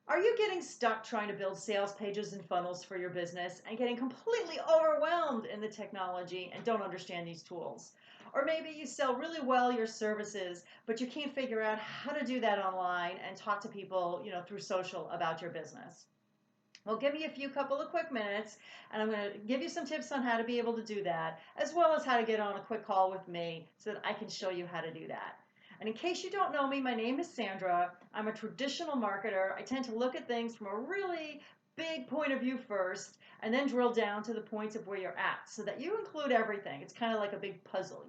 Are you getting stuck trying to build sales pages and funnels for your business and getting completely overwhelmed in the technology and don't understand these tools? Or maybe you sell really well your services, but you can't figure out how to do that online and talk to people, through social about your business. Well, give me a few couple of quick minutes, and I'm going to give you some tips on how to be able to do that, as well as how to get on a quick call with me so that I can show you how to do that. And in case you don't know me, my name is Sandra. I'm a traditional marketer. I tend to look at things from a really big point of view first, and then drill down to the points of where you're at so that you include everything. It's kind of like a big puzzle,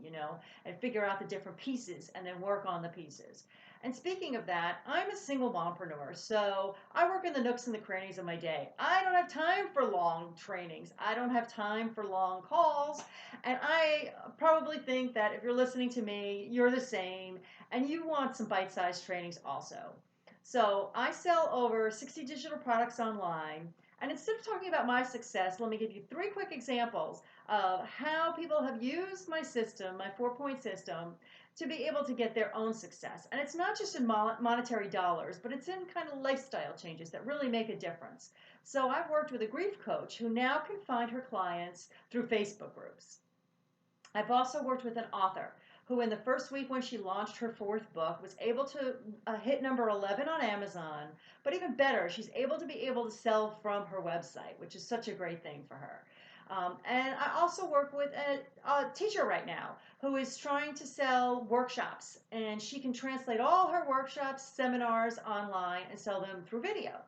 and figure out the different pieces and then work on the pieces. And speaking of that, I'm a single mompreneur, so I work in the nooks and the crannies of my day. I don't have time for long trainings. I don't have time for long calls. And I probably think that if you're listening to me, you're the same, and you want some bite-sized trainings also. So I sell over 60 digital products online. And instead of talking about my success, let me give you 3 quick examples of how people have used my system, my 4-point system, to be able to get their own success. And it's not just in monetary dollars, but it's in kind of lifestyle changes that really make a difference. So I've worked with a grief coach who now can find her clients through Facebook groups. I've also worked with an author who in the first week when she launched her 4th book was able to hit number 11 on Amazon, but even better, she's able to sell from her website, which is such a great thing for her. And I also work with a teacher right now who is trying to sell workshops, and she can translate all her workshops, seminars online and sell them through video.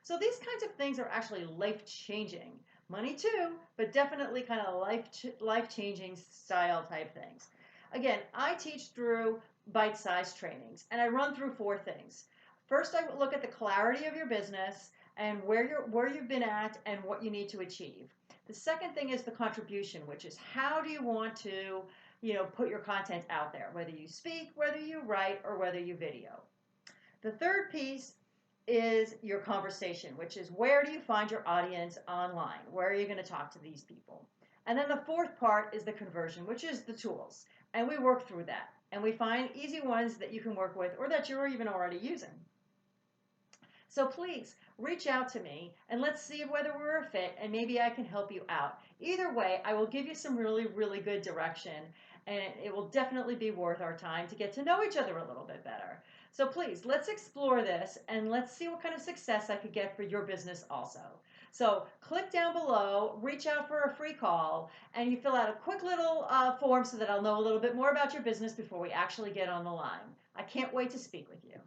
So these kinds of things are actually life-changing. Money too, but definitely kind of life-changing style type things. Again, I teach through bite-sized trainings, and I run through 4 things. First, I look at the clarity of your business and where you've been at and what you need to achieve. The second thing is the contribution, which is how do you want to, put your content out there, whether you speak, whether you write, or whether you video. The third piece is your conversation, which is where do you find your audience online? Where are you going to talk to these people? And then the 4th part is the conversion, which is the tools. And we work through that. And we find easy ones that you can work with or that you're even already using. So please reach out to me and let's see whether we're a fit and maybe I can help you out. Either way, I will give you some really, really good direction, and it will definitely be worth our time to get to know each other a little bit better. So please, let's explore this and let's see what kind of success I could get for your business also. So click down below, reach out for a free call, and you fill out a quick little form so that I'll know a little bit more about your business before we actually get on the line. I can't wait to speak with you.